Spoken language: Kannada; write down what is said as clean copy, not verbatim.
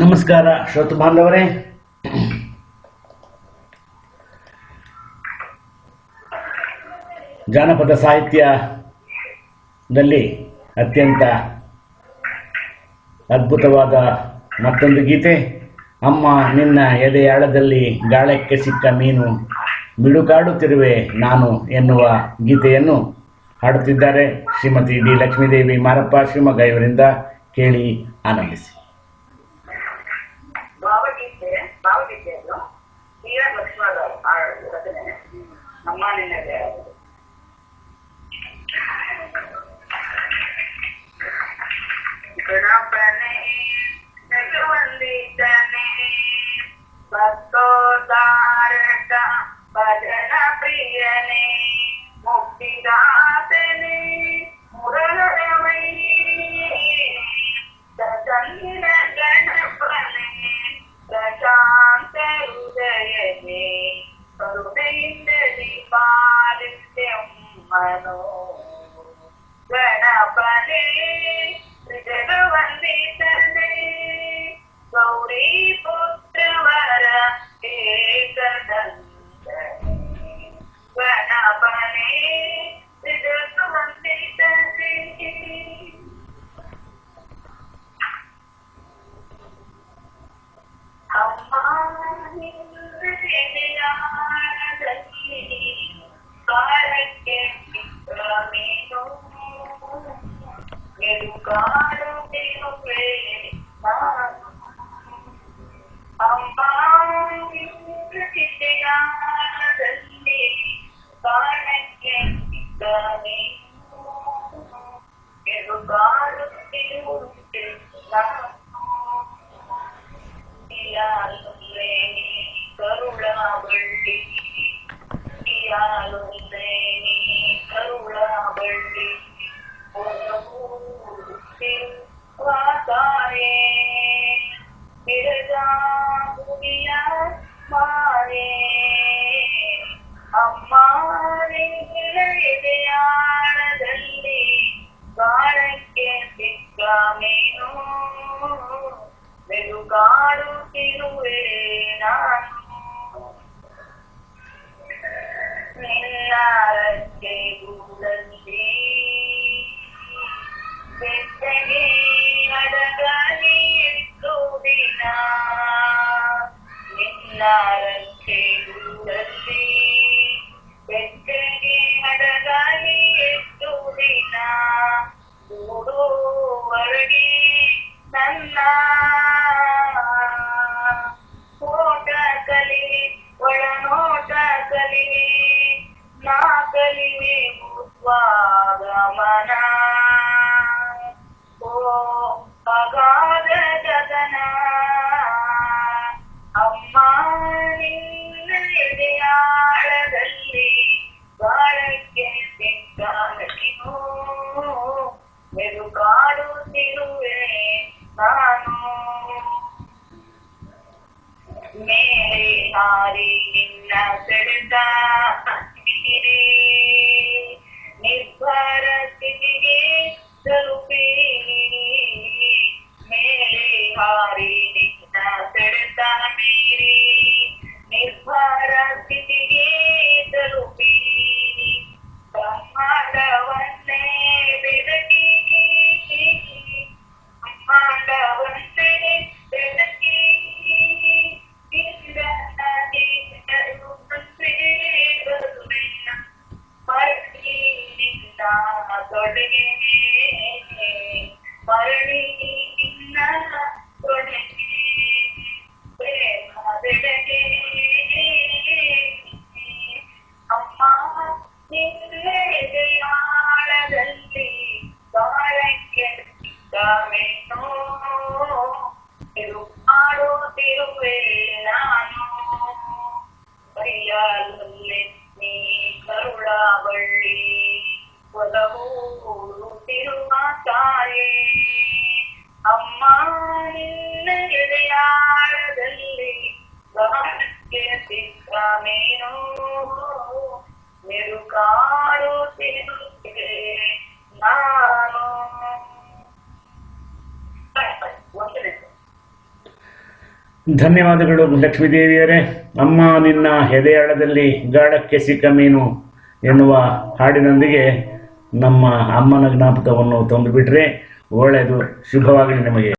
ನಮಸ್ಕಾರ ಶ್ರೋತೃ ಬಾಂಧವರೇ. ಜಾನಪದ ಸಾಹಿತ್ಯದಲ್ಲಿ ಅತ್ಯಂತ ಅದ್ಭುತವಾದ ಮತ್ತೊಂದು ಗೀತೆ, ಅಮ್ಮ ನಿನ್ನ ಎದೆಯಾಳದಲ್ಲಿ ಗಾಳಕ್ಕೆ ಸಿಕ್ಕ ಮೀನು ಮಿಡುಕಾಡುತ್ತಿರುವೆ ನಾನು ಎನ್ನುವ ಗೀತೆಯನ್ನು ಹಾಡುತ್ತಿದ್ದಾರೆ ಶ್ರೀಮತಿ ಡಿ ಲಕ್ಷ್ಮೀದೇವಿ ಮಾರಪ್ಪ ಶಿವಮೊಗ್ಗ ಇವರಿಂದ. ಕೇಳಿ ಆನಂದಿಸಿ. ಗಣಪನೇ ನಗುವಂದಿದ್ದನೇ ಭಕ್ತೋದಾರಕ ಭಜನ ಪ್ರಿಯನೇ ಮುಕ್ತಿದಾತನೇ ಮುರಳರವೈ ಸಚಂದಿನ ಗಣಪನೇ ಪ್ರಶಾಂತ ಹೃದಯನೇ ಕರುಣೆಯಿಂದಲಿ ಪಾಲಿಸೆಮ್ಮನೋ ಗಣಪನೇ ಜಗವಂದಿತನೇ ಗೌರಿ ಪುತ್ರವರ ಏಕದಂತನೇ ಗಣಪನೇ ಜಗವಂದಿತನೇ. ಅಮ್ಮ ನಿನ್ನೆಯಾಳದಲ್ಲಿ ಕಾಲಕ್ಕೆ ಮೀನು ಮೆಲುಕಾಡುತ್ತಿರುವೆ ನಾನು. ಅಮ್ಮ ಚಿತೆಯಾಳದಲ್ಲಿ ಕಾಣಕ್ಕೆ ಸಿಕ್ಕ ನೀನು ಮೆಲುಕಾಡುತ್ತಿರುವೆ ನಾನು. ಯಾಲೊಲ್ಲೆ ಕರುಳ ಬಳ್ಳಿ ಯಾಲೊಲ್ಲೆ ಕರುಳ ಬಳ್ಳಿ ವಾತಾಯೇ ಬಿಡದ ಭೂಮಿಯ ಮಾಯೇ ಅಮ್ಮ ನಿನ್ನ ಎದೆಯಾಳದಲ್ಲಿ ಗಾಳಕ್ಕೆ ಸಿಕ್ಕ ಮೀನು ಮೆಲುಕಾಡುತ್ತಿರುವೆ ನಾನು. ನಿನ್ನ ರಕ್ಕೆ ಗೂಡಲ್ಲಿ ಬೆಟ್ಟಗೆ ಅಡಗಲಿ ಎಷ್ಟು ದಿನ ನಿನ್ನ ರಕ್ಕೆ ಗೂಡಲ್ಲಿ ಬೆಟ್ಟಗೆ ಅಡಗಲಿ ಎಷ್ಟು ದಿನ ಕೂಡುವರೆಗೆ ನನ್ನ ಓಟ ಕಲಿವೆ ಒಳನೋಟ ಕಲಿವೆ ನಾ ಕಲಿವೆ ಭೂಸ್ವಾಗಮನ ಓ ಅಗಾಧ ಗಗನ. ಅಮ್ಮ ನಿನ್ನ ಎದೆಯಾಳದಲ್ಲಿ ಗಾಳಕ್ಕೆ ಸಿಕ್ಕ ನೀನು ಮೆಲುಕಾಡುತ್ತಿರುವೆ ನಾನು. ಮೇಲೆ ಹಾರಿ ನಿನ್ನ ಸೆಳೆತ ಮೀರಿ ನಿರ್ಭರ ಸ್ಥಿತಿಗೆ ತಲುಪಿ ಮೇಲೆ ಹಾರಿ ನಿನ್ನ ಸೆಳೆತ ಮೀರಿ ನಿರ್ಭರ ಸ್ಥಿತಿಗೆ ತಲುಪಿ ಬ್ರಹ್ಮಾಂಡವನ್ನೇ ಬೆದಕಿ ಬ್ರಹ್ಮಾಂಡವನ್ನೇ ಬೆದಕಿ ತೊಡಗೆ ಮರಳಿ ನಿನ್ನ ತೊಡಗೆ ಪ್ರೇಮ ಬೆಳಗೆ ಅಮ್ಮ ನಿನ್ನೆದೆಯಾಳದಲ್ಲಿ ಬಾಳಕ್ಕೆ ಸಿಕ್ಕ ಮೀನು ಮೆಲುಕಾಡುತ್ತಿರುವೆ ನಾನು. ಕೈಯಾಲೊಲ್ಲೆ ನೀ ಕರುಳ ಬಳ್ಳಿ ಒಲವೂರುತ್ತಿರುವ ತಾಯೇ ಅಮ್ಮ ನಿನ್ನ ಎದೆಯಾಳದಲ್ಲಿ ಗಾಳಕ್ಕೆ ಸಿಕ್ಕ ಮೀನು ಮೆಲುಕಾಡುತ್ತಿರುವೆ ನಾನು. ಧನ್ಯವಾದಗಳು ಲಕ್ಷ್ಮೀದೇವಿಯರೇ. ಅಮ್ಮ ನಿನ್ನ ಎದೆಯಾಳದಲ್ಲಿ ಗಾಳಕ್ಕೆ ಸಿಕ್ಕ ಮೀನು ಎನ್ನುವ ಹಾಡಿನೊಂದಿಗೆ ನಮ್ಮ ಅಮ್ಮನ ಜ್ಞಾಪಕವನ್ನು ತಂದುಬಿಟ್ರೆ ಒಳ್ಳೆಯದು. ಶುಭವಾಗಲಿ ನಿಮಗೆ.